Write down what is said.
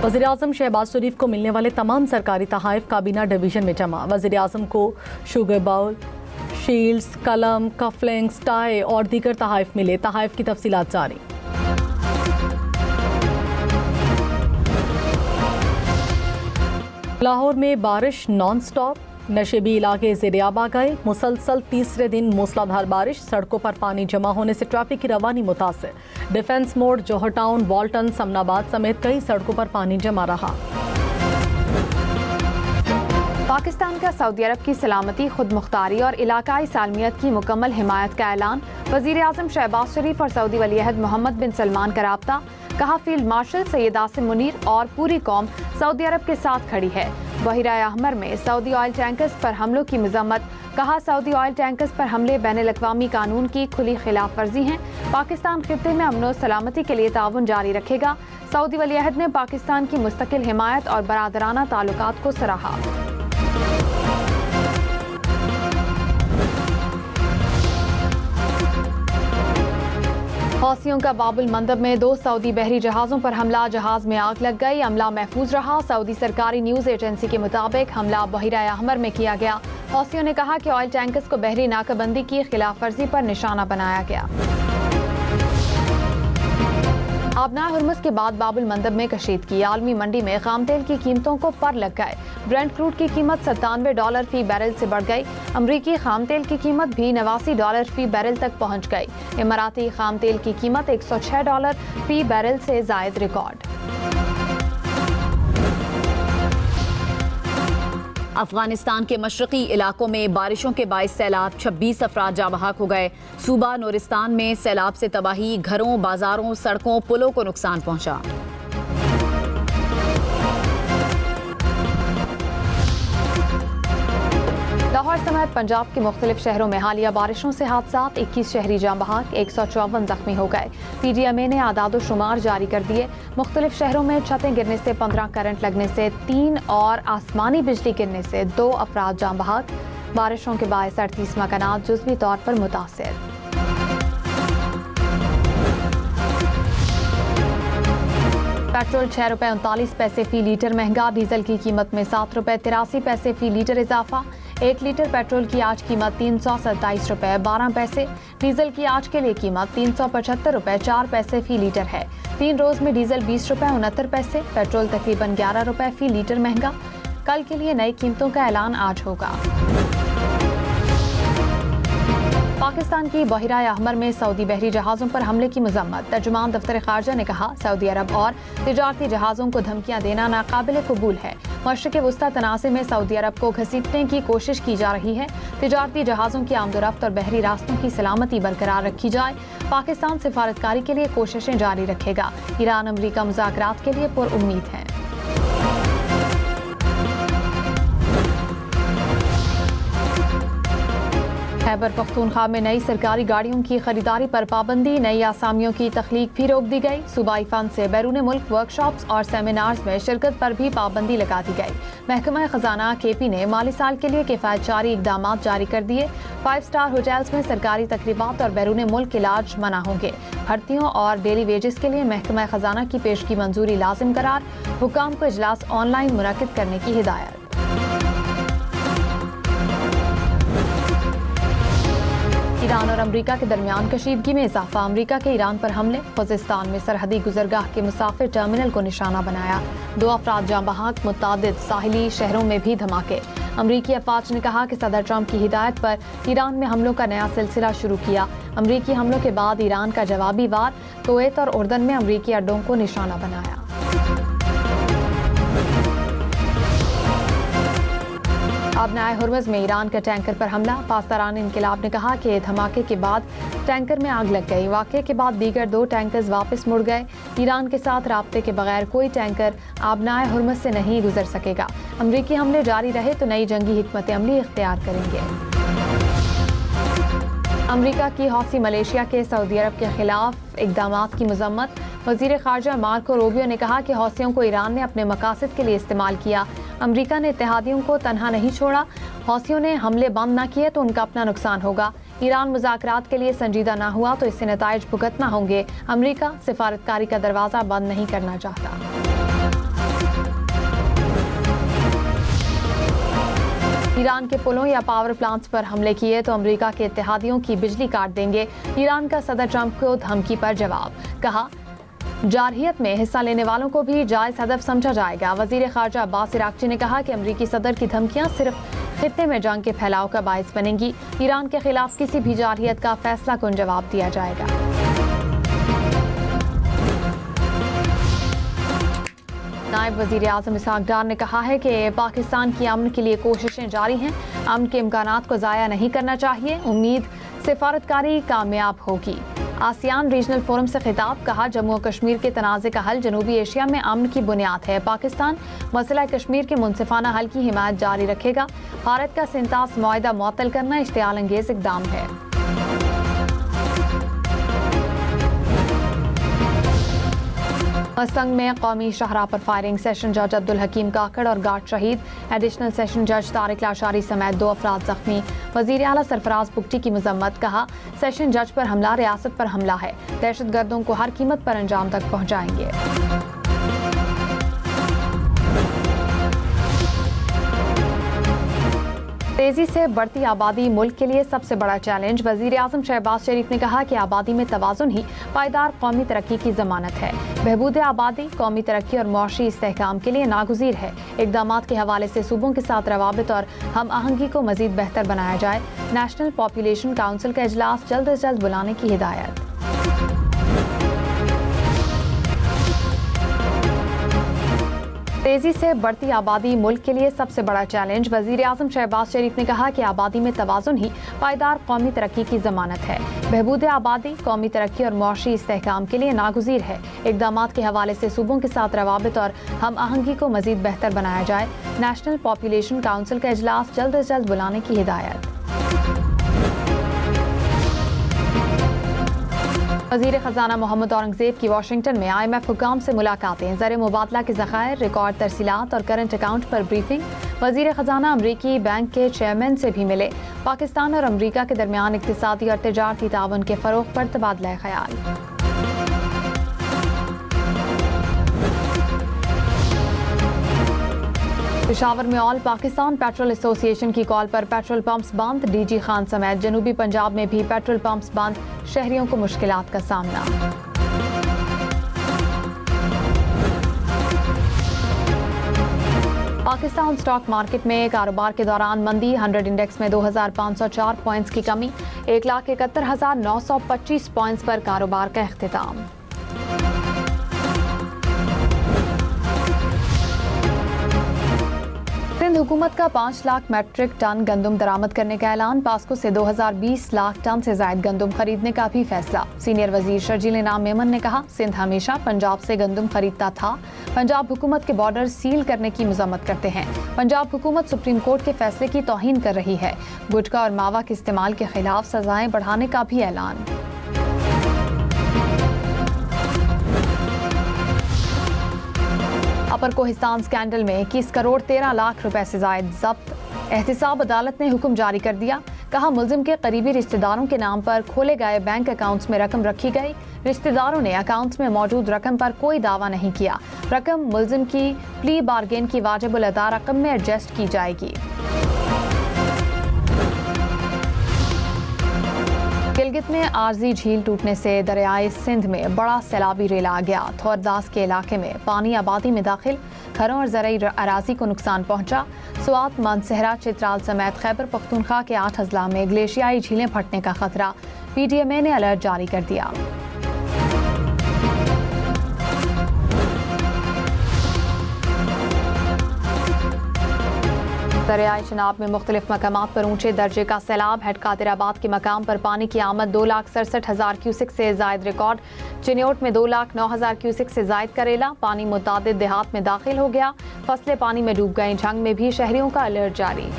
वज़ीर-ए-आज़म शहबाज शरीफ को मिलने वाले तमाम सरकारी तहाइफ काबीना डिवीज़न में जमा। वज़ीर-ए-आज़म को शुगर बाउल, शील्ड्स, कलम, कफलिंग्स, टाई और दीगर तहाइफ मिले। तहाइफ की तफसीलात जारी। लाहौर में बारिश नॉन स्टॉप, नशेबी इलाके ज़ेर-ए-आब आ गए। मुसलसल तीसरे दिन मूसलाधार बारिश, सड़कों पर पानी जमा होने से ट्रैफिक की रवानी मुतासिर। डिफेंस मोड़, जौहर टाउन, वाल्टन, समनाबाद समेत कई सड़कों पर पानी जमा रहा। पाकिस्तान का सऊदी अरब की सलामती, खुद मुख्तारी और इलाकाई सालमियत की मुकम्मल हिमायत का ऐलान। वज़ीर-ए-आज़म शहबाज शरीफ और सऊदी वली-अहद मोहम्मद बिन सलमान का राब्ता। कहा, फील्ड मार्शल सैयद आसिम मुनीर और पूरी कौम सऊदी अरब के साथ खड़ी है। बहिरा अहमर में सऊदी ऑयल टैंकर्स पर हमलों की मजम्मत। कहा, सऊदी ऑयल टैंकर्स पर हमले बैनुल-अक़वामी कानून की खुली खिलाफ वर्जी हैं। पाकिस्तान खित्ते में अमन और सलामती के लिए ताउन जारी रखेगा। सऊदी वली-अहद ने पाकिस्तान की मुस्तकिल हिमायत और बरादराना ताल्लुकात को सराहा। हौसियों का बाबुल मंदब में 2 सऊदी बहरी जहाज़ों पर हमला, जहाज़ में आग लग गई, अमला महफूज रहा। सऊदी सरकारी न्यूज़ एजेंसी के मुताबिक हमला बहिरा अहमर में किया गया। हौसियों ने कहा कि ऑयल टैंकर्स को बहरी नाकाबंदी की खिलाफ वर्जी पर निशाना बनाया गया। आबना हुर्मुज़ के बाद बाबुल मंदब में कशीदगी, आलमी मंडी में खाम तेल की कीमतों को पर लग गए। ब्रेंट क्रूड की कीमत $97 फी बैरल से बढ़ गई। अमरीकी खाम तेल की कीमत भी $89 फी बैरल तक पहुंच गई। इमाराती खाम तेल की कीमत $106 फी बैरल से जायद रिकॉर्ड। अफगानिस्तान के मशरकी इलाकों में बारिशों के बाइस सैलाब, 26 अफराद जाँ बहक हो गए। सूबा नूरिस्तान में सैलाब से तबाही, घरों, बाजारों, सड़कों, पुलों को नुकसान पहुंचा। लाहौर समेत पंजाब के मुख्तलिफ शहरों में हालिया बारिशों से हादसात, 21 शहरी जाँ बहक, 154 जख्मी हो गए। PDMA ने आदादो शुमार जारी कर दिए। मुख्तलिफ शहरों में छतें गिरने से 15, करंट लगने से 3 और आसमानी बिजली गिरने से 2 अफराद जाँ बहक। बारिशों के बायस 38 मकानात जुज़वी तौर पर मुतासिर। पेट्रोल ₹6.39 फी लीटर महंगा, डीजल की कीमत में ₹7.83 फी लीटर इजाफा। 1 लीटर पेट्रोल की आज कीमत ₹327.12। डीजल की आज के लिए कीमत ₹375.04 फी लीटर है। 3 रोज में डीजल ₹20.69, पेट्रोल तकरीबन ₹11 फी लीटर महंगा। कल के लिए नई कीमतों का ऐलान आज होगा। पाकिस्तान की बहिरा अहमर में सऊदी बहरी जहाज़ों पर हमले की मजम्मत। तर्जुमान दफ्तर खारजा ने कहा, सऊदी अरब और तिजारती जहाज़ों को धमकियां देना नाकाबिल कबूल है। मशरिक़ वस्ता तनाज़े में सऊदी अरब को घसीटने की कोशिश की जा रही है। तिजारती जहाज़ों की आमदोरफ्त और बहरी रास्तों की सलामती बरकरार रखी जाए। पाकिस्तान सिफारतकारी के लिए कोशिशें जारी रखेगा। ईरान अमरीका मुज़ाकरात के लिए पुरउम्मीद है। खैबर पख्तूनख्वा में नई सरकारी गाड़ियों की खरीदारी पर पाबंदी, नई आसामियों की तख्लीक भी रोक दी गई। सूबाई फंड से बैरून मुल्क वर्कशॉप्स और सेमिनार्स में शिरकत पर भी पाबंदी लगा दी गई। महकमा खजाना KP ने माली साल के लिए किफायतजारी इकदाम जारी कर दिए। 5 स्टार होटल्स में सरकारी तकरीबात और बैरून मुल्क इलाज मना होंगे। भर्तियों और डेली वेजेस के लिए महकमा खजाना की पेश की मंजूरी लाजिम करार। हुकाम को इजलास ऑनलाइन मुनक्किद करने की हिदायत। ईरान और अमरीका के दरमियान कशीदगी में इजाफा, अमरीका के ईरान पर हमले। खुज़िस्तान में सरहदी गुजरगाह के मुसाफिर टर्मिनल को निशाना बनाया। 2 अफराद जाँ बहक, मुतादिद साहिली शहरों में भी धमाके। अमरीकी अफवाज ने कहा कि सदर ट्रंप की हिदायत पर ईरान में हमलों का नया सिलसिला शुरू किया। अमरीकी हमलों के बाद ईरान का जवाबी वार, कुवैत और उर्दन में अमरीकी अड्डों को निशाना बनाया। आबनाए हुर्मुज़ में ईरान का टैंकर पर हमला। पासदारान इनकिलाब ने कहा कि धमाके के बाद टैंकर में आग लग गई। वाक़े के बाद दीगर 2 टैंकर्स वापस मुड़ गए। ईरान के साथ राब्ते के बगैर कोई टैंकर आबनाए हुर्मुज़ से नहीं गुजर सकेगा। अमरीकी हमले जारी रहे तो नई जंगी हिकमत अमली इख्तियार करेंगे। अमरीका की हौसी मलेशिया के सऊदी अरब के खिलाफ इकदामात की मजम्मत। वज़ीर ख़ारजा मार्को रूबियो ने कहा कि हौसियों को ईरान ने अपने मकासद के लिए इस्तेमाल किया। अमरीका ने इत्तेहादियों को तनहा नहीं छोड़ा। हौसियों ने हमले बंद न किए तो उनका अपना नुकसान होगा। ईरान मुज़ाकरात के लिए संजीदा ना हुआ तो इससे नताइज भुगतना होंगे। अमरीका सिफारतकारी का दरवाज़ा बंद नहीं करना चाहता। ایران کے پلوں یا پاور پلانٹس پر حملے کیے تو امریکہ کے اتحادیوں کی بجلی کاٹ دیں گے، ایران کا صدر ٹرمپ کو دھمکی پر جواب، کہا جارحیت میں حصہ لینے والوں کو بھی جائز ہدف سمجھا جائے گا۔ وزیر خارجہ عباس عراقچی نے کہا کہ امریکی صدر کی دھمکیاں صرف خطے میں جنگ کے پھیلاؤ کا باعث بنیں گی، ایران کے خلاف کسی بھی جارحیت کا فیصلہ کن جواب دیا جائے گا۔ نائب وزیر اعظم اسحاق ڈار نے کہا ہے کہ پاکستان کی امن کے لیے کوششیں جاری ہیں، امن کے امکانات کو ضائع نہیں کرنا چاہیے، امید سفارتکاری کامیاب ہوگی۔ آسیان ریجنل فورم سے خطاب، کہا جموں و کشمیر کے تنازع کا حل جنوبی ایشیا میں امن کی بنیاد ہے، پاکستان مسئلہ کشمیر کے منصفانہ حل کی حمایت جاری رکھے گا، بھارت کا سنتاس معاہدہ معطل کرنا اشتعال انگیز اقدام ہے۔ مستنگ میں قومی شاہراہ پر فائرنگ، سیشن جج عبدالحکیم کاکڑ اور گارڈ شہید، ایڈیشنل سیشن جج طارق لاشاری سمیت 2 افراد زخمی، وزیر اعلیٰ سرفراز بگٹی کی مذمت، کہا سیشن جج پر حملہ ریاست پر حملہ ہے، دہشت گردوں کو ہر قیمت پر انجام تک پہنچائیں گے۔ تیزی سے بڑھتی آبادی ملک کے لیے سب سے بڑا چیلنج، وزیر اعظم شہباز شریف نے کہا کہ آبادی میں توازن ہی پائیدار قومی ترقی کی ضمانت ہے، بہبود آبادی قومی ترقی اور معاشی استحکام کے لیے ناگزیر ہے، اقدامات کے حوالے سے صوبوں کے ساتھ روابط اور ہم آہنگی کو مزید بہتر بنایا جائے، نیشنل پاپولیشن کونسل کا اجلاس جلد از جلد بلانے کی ہدایت۔ تیزی سے بڑھتی آبادی ملک کے لیے سب سے بڑا چیلنج، وزیر اعظم شہباز شریف نے کہا کہ آبادی میں توازن ہی پائیدار قومی ترقی کی ضمانت ہے، بہبود آبادی قومی ترقی اور معاشی استحکام کے لیے ناگزیر ہے، اقدامات کے حوالے سے صوبوں کے ساتھ روابط اور ہم آہنگی کو مزید بہتر بنایا جائے، نیشنل پاپولیشن کونسل کا اجلاس جلد از جلد بلانے کی ہدایت۔ وزیر خزانہ محمد اورنگزیب کی واشنگٹن میں IMF حکام سے ملاقاتیں، زر مبادلہ کے ذخائر، ریکارڈ ترسیلات اور کرنٹ اکاؤنٹ پر بریفنگ، وزیر خزانہ امریکی بینک کے چیئرمین سے بھی ملے، پاکستان اور امریکہ کے درمیان اقتصادی اور تجارتی تعاون کے فروغ پر تبادلہ خیال۔ پشاور میں آل پاکستان پیٹرول ایسوسی ایشن کی کال پر پیٹرول پمپس بند، ڈی جی خان سمیت جنوبی پنجاب میں بھی پیٹرول پمپس بند، شہریوں کو مشکلات کا سامنا۔ پاکستان سٹاک مارکیٹ میں کاروبار کے دوران مندی، 100 انڈیکس میں 2504 پوائنٹس کی کمی، 1,71,925 پوائنٹس پر کاروبار کا اختتام۔ سندھ حکومت کا 5 لاکھ میٹرک ٹن گندم درآمد کرنے کا اعلان، پاسکو سے 2020 لاکھ ٹن سے زائد گندم خریدنے کا بھی فیصلہ، سینئر وزیر شرجیل انعام میمن نے کہا سندھ ہمیشہ پنجاب سے گندم خریدتا تھا، پنجاب حکومت کے بارڈر سیل کرنے کی مذمت کرتے ہیں، پنجاب حکومت سپریم کورٹ کے فیصلے کی توہین کر رہی ہے، گٹکا اور ماوا کے استعمال کے خلاف سزائیں بڑھانے کا بھی اعلان۔ اپر کوہستان سکینڈل میں 21 کروڑ 13 لاکھ روپے سے زائد ضبط، احتساب عدالت نے حکم جاری کر دیا، کہا ملزم کے قریبی رشتہ داروں کے نام پر کھولے گئے بینک اکاؤنٹس میں رقم رکھی گئی، رشتہ داروں نے اکاؤنٹس میں موجود رقم پر کوئی دعویٰ نہیں کیا، رقم ملزم کی پلی بارگین کی واجب الادا رقم میں ایڈجسٹ کی جائے گی۔ گلگت میں عارضی جھیل ٹوٹنے سے دریائے سندھ میں بڑا سیلابی ریلا آ گیا، تھورداس کے علاقے میں پانی آبادی میں داخل، گھروں اور زرعی اراضی کو نقصان پہنچا، سوات، مانسہرہ، چترال سمیت خیبر پختونخوا کے 8 اضلاع میں گلیشیائی جھیلیں پھٹنے کا خطرہ، PDMA نے الرٹ جاری کر دیا۔ دریائے چناب میں مختلف مقامات پر اونچے درجے کا سیلاب، ہیڈ قادر آباد کے مقام پر پانی کی آمد 2,67,000 کیوسک سے زائد ریکارڈ، چنیوٹ میں 2,09,000 کیوسک سے زائد کا ریلا، پانی متعدد دیہات میں داخل ہو گیا، فصلیں پانی میں ڈوب گئیں، جھنگ میں بھی شہریوں کا الرٹ جاری۔